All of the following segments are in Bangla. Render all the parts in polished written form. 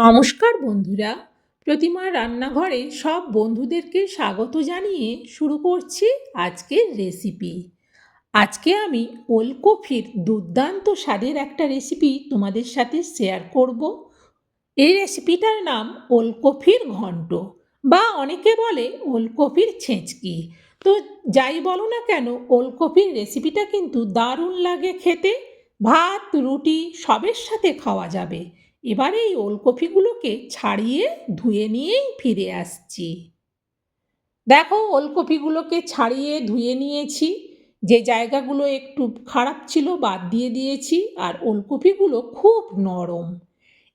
নমস্কার বন্ধুরা, প্রতিমার রান্নাঘরে সব বন্ধুদেরকে স্বাগত জানিয়ে শুরু করছি আজকের রেসিপি। আজকে আমি ওলকপির দুর্দান্ত স্বাদের একটা রেসিপি তোমাদের সাথে শেয়ার করব। এই রেসিপিটার নাম ওলকপির ঘন্ট, বা অনেকে বলে ওলকপির ছেঁচকি। তো যাই বলো না কেন, ওলকপির রেসিপিটা কিন্তু দারুণ লাগে খেতে। ভাত রুটি সবের সাথে খাওয়া যাবে। এবারে এই ওলকপিগুলোকে ছাড়িয়ে ধুয়ে নিয়েই ফিরে আসছি। দেখো, ওলকপিগুলোকে ছাড়িয়ে ধুয়ে নিয়েছি। যে জায়গাগুলো একটু খারাপ ছিল বাদ দিয়ে দিয়েছি, আর ওলকপিগুলো খুব নরম।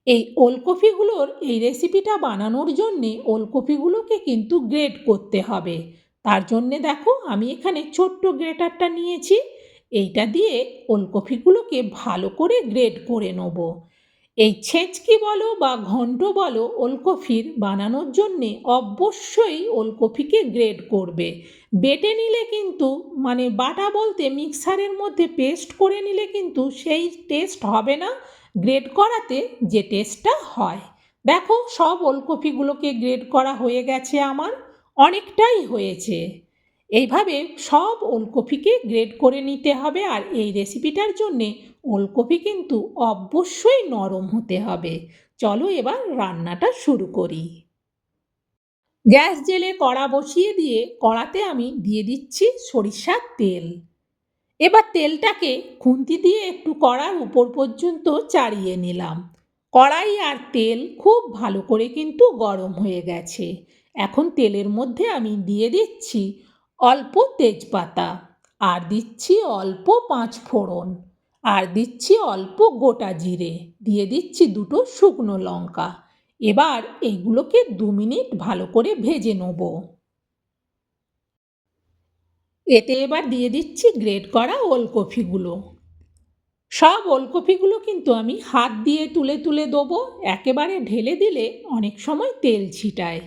এই ওলকপিগুলোর এই রেসিপিটা বানানোর জন্যে ওলকপিগুলোকে কিন্তু গ্রেট করতে হবে। তার জন্যে দেখো, আমি এখানে ছোট্ট গ্রেটারটা নিয়েছি। এইটা দিয়ে ওলকপিগুলোকে ভালো করে গ্রেট করে নেব। এই ছেঁচকি বলো বা ঘন্ট বলো, ওলকপির বানানোর জন্যে অবশ্যই ওলকপিকে গ্রেট করবে। বেটে নিলে কিন্তু, মানে বাটা বলতে মিক্সারের মধ্যে পেস্ট করে নিলে কিন্তু সেই টেস্ট হবে না গ্রেট করাতে যে টেস্টটা হয়। দেখো, সব ওলকপিগুলোকে গ্রেট করা হয়ে গেছে আমার, অনেকটাই হয়েছে। এইভাবে সব ওলকপিকে গ্রেট করে নিতে হবে। আর এই রেসিপিটার জন্যে ওলকপি কিন্তু অবশ্যই নরম হতে হবে। চলো এবার রান্নাটা শুরু করি। গ্যাস জেলে কড়া বসিয়ে দিয়ে কড়াতে আমি দিয়ে দিচ্ছি সরিষার তেল। এবার তেলটাকে খুন্তি দিয়ে একটু কড়ার উপর পর্যন্ত চাড়িয়ে নিলাম। কড়াই আর তেল খুব ভালো করে কিন্তু গরম হয়ে গেছে। এখন তেলের মধ্যে আমি দিয়ে দিচ্ছি অল্প তেজপাতা, আর দিচ্ছি অল্প পাঁচ ফোড়ন, আর দিচ্ছি অল্প গোটা জিরে, দিয়ে দিচ্ছি দুটো শুকনো লঙ্কা। এবার এইগুলোকে 2 মিনিট ভালো করে ভেজে নেব। এতে এবার দিয়ে দিচ্ছি গ্রেট করা ওলকপিগুলো। সব ওলকপিগুলো কিন্তু আমি হাত দিয়ে তুলে তুলে দেবো, একেবারে ঢেলে দিলে অনেক সময় তেল ছিটায়।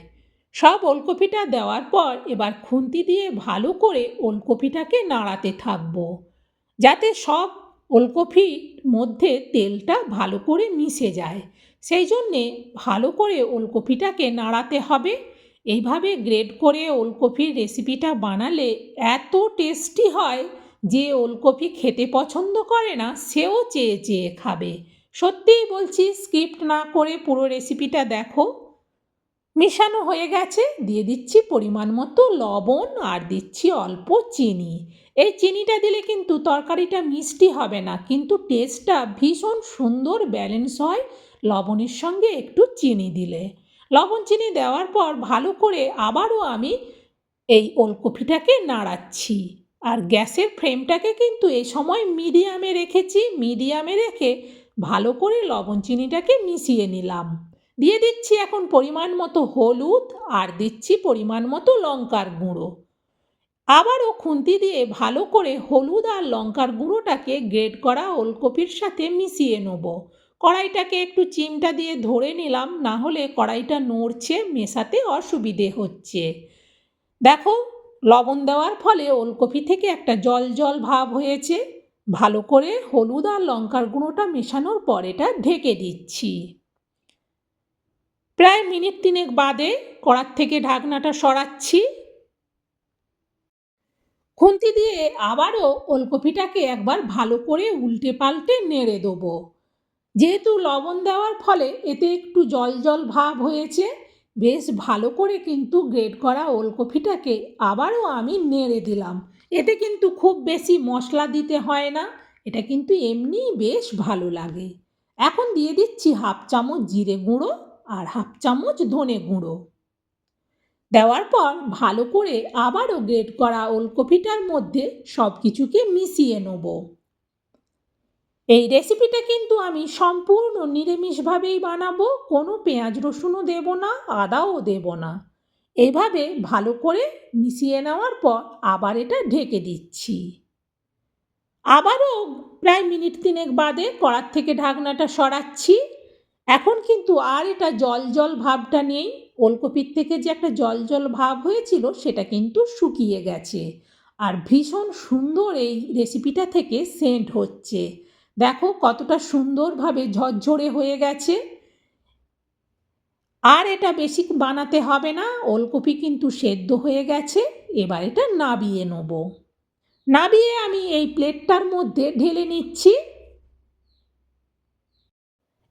সব ওলকপিটা দেওয়ার পর এবার খুন্তি দিয়ে ভালো করে ওলকপিটাকে নাড়াতে থাকবো, যাতে সব ওলকপির মধ্যে তেলটা ভালো করে মিশে যায়। সেই জন্যে ভালো করে ওলকপিটাকে নাড়াতে হবে। এইভাবে গ্রেট করে ওলকপির রেসিপিটা বানালে এত টেস্টি হয়, যে ওলকপি খেতে পছন্দ করে না সেও চেয়ে চেয়ে খাবে। সত্যিই বলছি, স্কিপ না করে পুরো রেসিপিটা দেখো। মেশানো হয়ে গেছে, দিয়ে দিচ্ছি পরিমাণ মতো লবণ, আর দিচ্ছি অল্প চিনি। এই চিনিটা দিলে কিন্তু তরকারিটা মিষ্টি হবে না, কিন্তু টেস্টটা ভীষণ সুন্দর ব্যালেন্স হয় লবণের সঙ্গে একটু চিনি দিলে। লবণ চিনি দেওয়ার পর ভালো করে আবারও আমি এই ওলকপিটাকে নাড়াচ্ছি। আর গ্যাসের ফ্লেমটাকে কিন্তু এ সময় মিডিয়ামে রেখেছি। মিডিয়ামে রেখে ভালো করে লবণ চিনিটাকে মিশিয়ে নিলাম। দিয়ে দিচ্ছি এখন পরিমাণ মতো হলুদ, আর দিচ্ছি পরিমাণ মতো লঙ্কার গুঁড়ো। আবারও খুন্তি দিয়ে ভালো করে হলুদ আর লঙ্কার গুঁড়োটাকে গ্রেট করা ওলকপির সাথে মিশিয়ে নেব। কড়াইটাকে একটু চিমটা দিয়ে ধরে নিলাম, না হলে কড়াইটা নড়ছে, মেশাতে অসুবিধে হচ্ছে। দেখো, লবণ দেওয়ার ফলে ওলকপি থেকে একটা জল জল ভাব হয়েছে। ভালো করে হলুদ আর লঙ্কার গুঁড়োটা মেশানোর পর এটা ঢেকে দিচ্ছি। প্রায় মিনিট 3 বাদে কড়ার থেকে ঢাকনাটা সরাচ্ছি। খুন্তি দিয়ে আবারও ওলকপিটাকে একবার ভালো করে উল্টে পাল্টে নেড়ে দেবো। যেহেতু লবণ দেওয়ার ফলে এতে একটু জল জল ভাব হয়েছে, বেশ ভালো করে কিন্তু গ্রেট করা ওলকপিটাকে আবারও আমি নেড়ে দিলাম। এতে কিন্তু খুব বেশি মশলা দিতে হয় না, এটা কিন্তু এমনিই বেশ ভালো লাগে। এখন দিয়ে দিচ্ছি 1/2 চামচ জিরে গুঁড়ো, আর 1/2 চামচ ধনে গুঁড়ো। দেওয়ার পর ভালো করে আবারও গ্রেট করা ওলকপিটার মধ্যে সব কিছুকে মিশিয়ে নেব। এই রেসিপিটা কিন্তু আমি সম্পূর্ণ নিরামিষভাবেই বানাবো, কোনো পেঁয়াজ রসুনও দেব না, আদাও দেব না। এইভাবে ভালো করে মিশিয়ে নেওয়ার পর আবার এটা ঢেকে দিচ্ছি। আবারও প্রায় মিনিট 3 বাদে কড়ার থেকে ঢাকনাটা সরাচ্ছি। এখন কিন্তু আর এটা জল জল ভাবটা নেই। ওলকপির থেকে যে একটা জল জল ভাব হয়েছিল সেটা কিন্তু শুকিয়ে গেছে, আর ভীষণ সুন্দর এই রেসিপিটা থেকে সেন্ট হচ্ছে। দেখো কতটা সুন্দরভাবে ঝরঝরে হয়ে গেছে। আর এটা বেশি বানাতে হবে না, ওলকপি কিন্তু সেদ্ধ হয়ে গেছে। এবার এটা নাবিয়ে নেব। নাবিয়ে আমি এই প্লেটটার মধ্যে ঢেলে নিচ্ছি।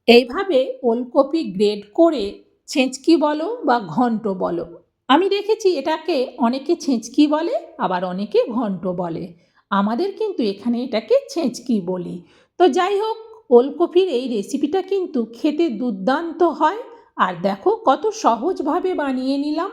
এইভাবে ওলকপি গ্রেড করে ছেঁচকি বলো বা ঘন্ট বলো, আমি দেখেছি এটাকে অনেকে ছেঁচকি বলে, আবার অনেকে ঘন্ট বলে। আমাদের কিন্তু এখানে এটাকে ছেঁচকি বলি। তো যাই হোক, ওলকপির এই রেসিপিটা কিন্তু খেতে দুর্দান্ত হয়। আর দেখো কত সহজভাবে বানিয়ে নিলাম।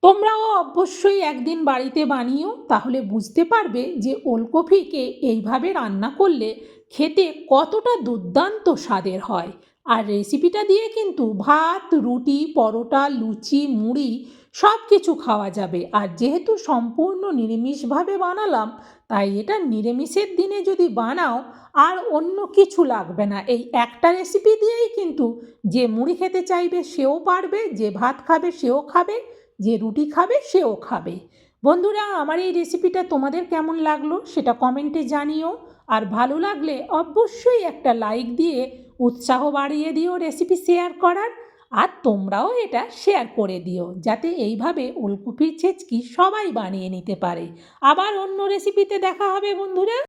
তোমরাও অবশ্যই একদিন বাড়িতে বানিও, তাহলে বুঝতে পারবে যে ওলকপিকে এইভাবে রান্না করলে খেতে কতটা দুর্দান্ত স্বাদের হয়। আর রেসিপিটা দিয়ে কিন্তু ভাত, রুটি, পরোটা, লুচি, মুড়ি সব কিছু খাওয়া যাবে। আর যেহেতু সম্পূর্ণ নিরামিষভাবে বানালাম, তাই এটা নিরামিষের দিনে যদি বানাও আর অন্য কিছু লাগবে না। এই একটা রেসিপি দিয়েই কিন্তু যে মুড়ি খেতে চাইবে সেও পারবে, যে ভাত খাবে সেও খাবে, যে রুটি খাবে সেও খাবে। বন্ধুরা, আমার এই রেসিপিটা তোমাদের কেমন লাগলো সেটা কমেন্টে জানিও। আর ভালো লাগলে অবশ্যই একটা লাইক দিয়ে উৎসাহ বাড়িয়ে দিও রেসিপি শেয়ার করার। আর তোমরাও এটা শেয়ার করে দিও, যাতে এইভাবে ওলকপির ছেচকি সবাই বানিয়ে নিতে পারে। আবার অন্য রেসিপিতে দেখা হবে বন্ধুরা।